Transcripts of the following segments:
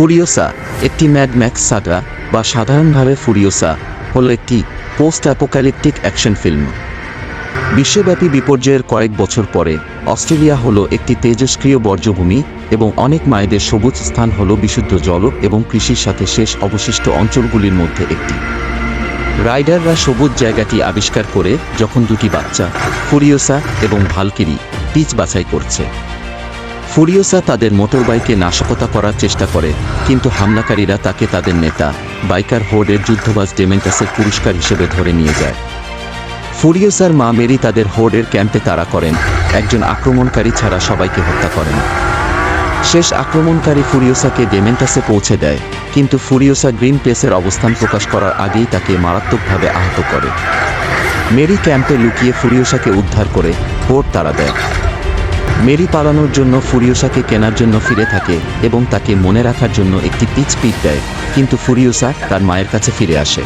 ফুরিওসা একটি mad max Saga বা সাধারণভাবে ফুরিওসা হল একটি পোস্ট অ্যাপোক্যালিপটিক অ্যাকশন ফিল্ম। বিশ্বব্যাপী বিপর্যয়ের কয়েক বছর পরে অস্ট্রেলিয়া হলো একটি তেজস্ক্রিয় বর্জ্যভূমি এবং অনেক মায়েদের সবুজ স্থান হলো বিশুদ্ধ জল এবং কৃষির সাথে শেষ অবশিষ্ট অঞ্চলগুলির মধ্যে একটি। রাইডাররা সবুজ জায়গাটি আবিষ্কার করে যখন দুটি বাচ্চা ফুরিওসা এবং ভালকিরি পিচ বাছাই করছে। ফুরিওসা তাদের মোটরবাইকে নাশকতা করার চেষ্টা করে, কিন্তু হামলাকারীরা তাকে তাদের নেতা বাইকার হোর্ডের যুদ্ধবাজ ডেমেন্টাসের পুরস্কার হিসেবে ধরে নিয়ে যায়। ফুরিওসার মা মেরি তাদের হোর্ডের ক্যাম্পে তাড়া করেন, একজন আক্রমণকারী ছাড়া সবাইকে হত্যা করেন। শেষ আক্রমণকারী ফুরিওসাকে ডেমেন্টাসে পৌঁছে দেয়, কিন্তু ফুরিওসা গ্রিন প্লেসের অবস্থান প্রকাশ করার আগেই তাকে মারাত্মকভাবে আহত করে। মেরি ক্যাম্পে লুকিয়ে ফুরিওসাকে উদ্ধার করে হোর্ড তাড়া দেয়। মেরি পালানোর জন্য ফুরিওসাকে কেনার জন্য ফিরে থাকে এবং তাকে মনে রাখার জন্য একটি পিচ দেয়, কিন্তু ফুরিওসা তার মায়ের কাছে ফিরে আসে।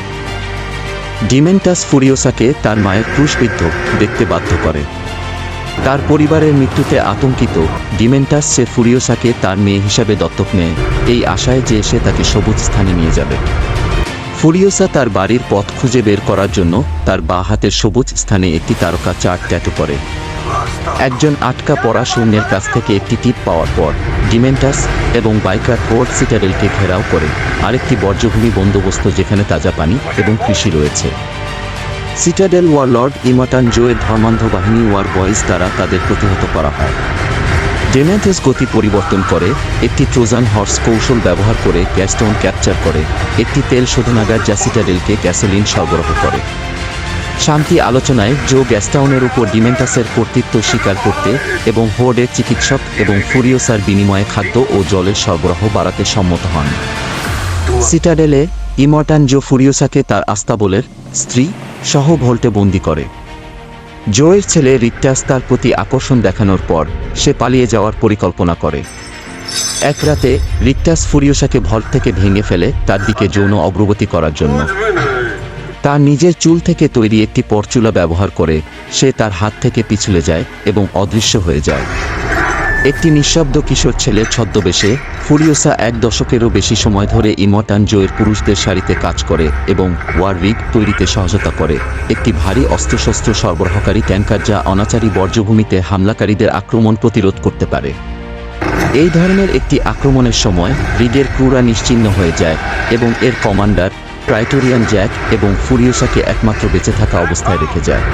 ডিমেন্টাস ফুরিওসাকে তার মায়ের ক্রুশবিদ্ধ দেখতে বাধ্য করে। তার পরিবারের মৃত্যুতে আতঙ্কিত ডিমেন্টাস সে ফুরিওসাকে তার মেয়ে হিসাবে দত্তক নেয়, এই আশায় যে সে তাকে সবুজ স্থানে নিয়ে যাবে। ফুরিওসা তার বাড়ির পথ খুঁজে বের করার জন্য তার বাঁ হাতের সবুজ স্থানে একটি তারকা চার্ট ট্যাটু করে। একজন আটকা পড়া সৈন্যের কাছ থেকে একটি টিপ পাওয়ার পর ডিমেন্টাস এবং বাইকার হোর্ড সিটাডেলকে ঘেরাও করে আরেকটি বর্জ্যভূমি বন্দোবস্ত যেখানে তাজা পানি এবং কৃষি রয়েছে। সিটাডেল ওয়ারলর্ড ইমটান জোয়ের ধর্মান্ধ বাহিনী ওয়ার বয়েজ দ্বারা তাদের প্রতিহত করা হয়। ডেমেন্টাস গতি পরিবর্তন করে, একটি ট্রোজান হর্স কৌশল ব্যবহার করে গ্যাস্টাউন ক্যাপচার করে, একটি তেল শোধনাগার যা সিটাডেলকে গ্যাসোলিন সরবরাহ করে। শান্তি আলোচনায় জো গ্যাস্টাউনের উপর ডিমেন্টাসের কর্তৃত্ব স্বীকার করতে এবং হোর্ডের চিকিৎসক এবং ফুরিওসার বিনিময়ে খাদ্য ও জলের সরবরাহ বাড়াতে সম্মত হন। সিটাডেলে ইমর্টান জো ফুরিওসাকে তার আস্তাবলের স্ত্রী সহ ভোল্টে বন্দী করে। জোয়ের ছেলে রিক্টাস তার প্রতি আকর্ষণ দেখানোর পর সে পালিয়ে যাওয়ার পরিকল্পনা করে। এক রাতে রিক্টাস ফুরিওসাকে ভল্ট থেকে ভেঙে ফেলে তার দিকে যৌন অগ্রগতি করার জন্য। তার নিজের চুল থেকে তৈরি একটি পরচুলা ব্যবহার করে সে তার হাত থেকে পিছলে যায় এবং অদৃশ্য হয়ে যায়। একটি নিঃশব্দ কিশোর ছেলে ছদ্মবেশে ফুরিওসা এক দশকেরও বেশি সময় ধরে ইমর্টান জোয়ের পুরুষদের সারিতে কাজ করে এবং ওয়ার রিগ তৈরিতে সহায়তা করে, একটি ভারী অস্ত্রশস্ত্র সরবরাহকারী ট্যাঙ্কার যা অনাচারী বর্জ্যভূমিতে হামলাকারীদের আক্রমণ প্রতিরোধ করতে পারে। এই ধরনের একটি আক্রমণের সময় রিগের ক্রুরা নিশ্চিহ্ন হয়ে যায় এবং এর কমান্ডার প্রাইটোরিয়ান জ্যাক এবং ফুরিওসাকে একমাত্র বেঁচে থাকা অবস্থায় রেখে যায়।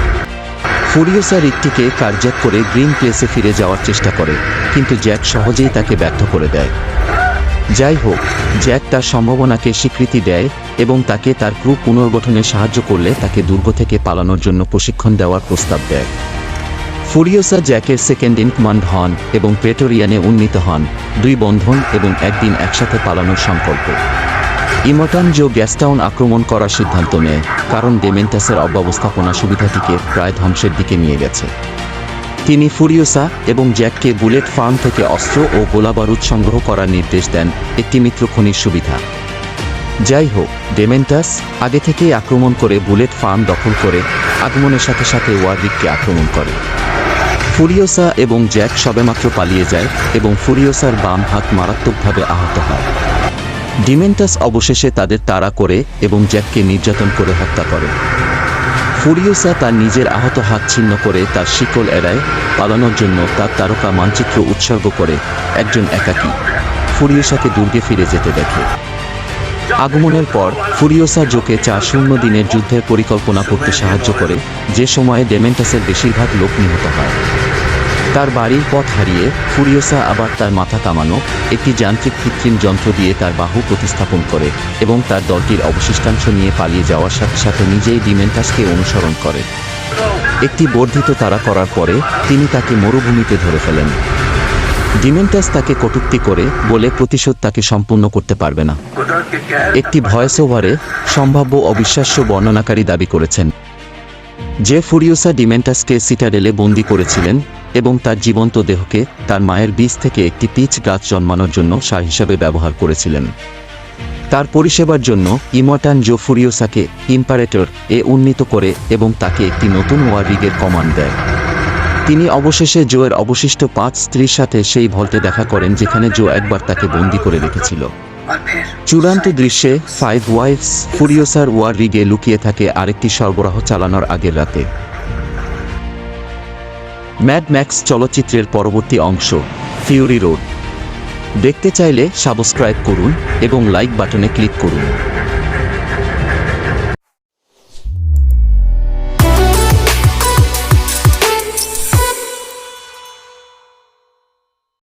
ফুরিওসা রিগটিকে কার্যাত করে গ্রিন প্লেসে ফিরে যাওয়ার চেষ্টা করে, কিন্তু জ্যাক সহজেই তাকে ব্যর্থ করে দেয়। যাই হোক, জ্যাক তার সম্ভাবনাকে স্বীকৃতি দেয় এবং তাকে তার ক্রু পুনর্গঠনে সাহায্য করলে তাকে দুর্গ থেকে পালানোর জন্য প্রশিক্ষণ দেওয়ার প্রস্তাব দেয়। ফুরিওসা জ্যাকের সেকেন্ড ইন কমান্ড হন এবং প্রেটোরিয়ানে উন্নীত হন, দুই বন্ধন এবং একদিন একসাথে পালানোর সংকল্প। ইমর্টান জো গ্যাস্টাউন আক্রমণ করার সিদ্ধান্ত নেয়, কারণ ডেমেন্টাসের অব্যবস্থাপনা সুবিধাটিকে প্রায় ধ্বংসের দিকে নিয়ে গেছে। তিনি ফুরিওসা এবং জ্যাককে বুলেট ফার্ম থেকে অস্ত্র ও গোলাবারুদ সংগ্রহ করার নির্দেশ দেন, একটি মিত্র খনির সুবিধা। যাই হোক, ডেমেন্টাস আগে থেকেই আক্রমণ করে বুলেট ফার্ম দখল করে আগমনের সাথে সাথে ওয়ারউইককে আক্রমণ করে। ফুরিওসা এবং জ্যাক সবেমাত্র পালিয়ে যায় এবং ফুরিওসার বাম হাত মারাত্মকভাবে আহত হয়। ডিমেন্টাস অবশেষে তাদের তাড়া করে এবং জ্যাককে নির্যাতন করে হত্যা করে। ফুরিওসা তার নিজের আহত হাত ছিন্ন করে তার শিকল এড়ায় পালানোর জন্য তার তারকা মানচিত্র উৎসর্গ করে একজন একাকী ফুরিওসাকে দুর্গে ফিরে যেতে দেখে। আগমনের পর ফুরিওসা জোকে 4-0 দিনের যুদ্ধের পরিকল্পনা করতে সাহায্য করে, যে সময়ে ডেমেন্টাসের বেশিরভাগ লোক নিহত হয়। তার বাড়ির পথ হারিয়ে ফুরিওসা আবার তার মাথা কামানো একটি যান্ত্রিক কৃত্রিম যন্ত্র দিয়ে তার বাহু প্রতিস্থাপন করে এবং তার দলটির অবশিষ্টাংশ নিয়ে পালিয়ে যাওয়ার সাথে সাথে নিজেই ডিমেন্টাসকে অনুসরণ করে। একটি বর্ধিত তাড়া করার পরে তিনি তাকে মরুভূমিতে ধরে ফেলেন। ডিমেন্টাস তাকে কটূক্তি করে বলে প্রতিশোধ তাকে সম্পূর্ণ করতে পারবে না। একটি ভয়েস ওভারে সম্ভাব্য অবিশ্বাস্য বর্ণনাকারী দাবি করেছেন যে ফুরিওসা ডিমেন্টাসকে সিটাডেলে বন্দী করেছিলেন এবং তার জীবন্ত দেহকে তার মায়ের বীজ থেকে একটি পিচ গাছ জন্মানোর জন্য সার হিসাবে ব্যবহার করেছিলেন। তার পরিষেবার জন্য ইমর্টান জো ফুরিওসাকে ইম্পারেটর এ উন্নীত করে এবং তাকে একটি নতুন ওয়ার রিগের কমান্ড দেয়। তিনি অবশেষে জোয়ের অবশিষ্ট 5 স্ত্রীর সাথে সেই ভল্টে দেখা করেন যেখানে জো একবার তাকে বন্দী করে রেখেছিল। চূড়ান্ত দৃশ্যে ফাইভ ওয়াইফস ফুরিওসার ওয়ার রিগে লুকিয়ে থাকে আরেকটি সরবরাহ চালানোর আগের রাতে। ম্যাড ম্যাক্স চলচ্চিত্রের পরবর্তী অংশ ফিউরি রোড দেখতে চাইলে সাবস্ক্রাইব করুন এবং লাইক বাটনে ক্লিক করুন।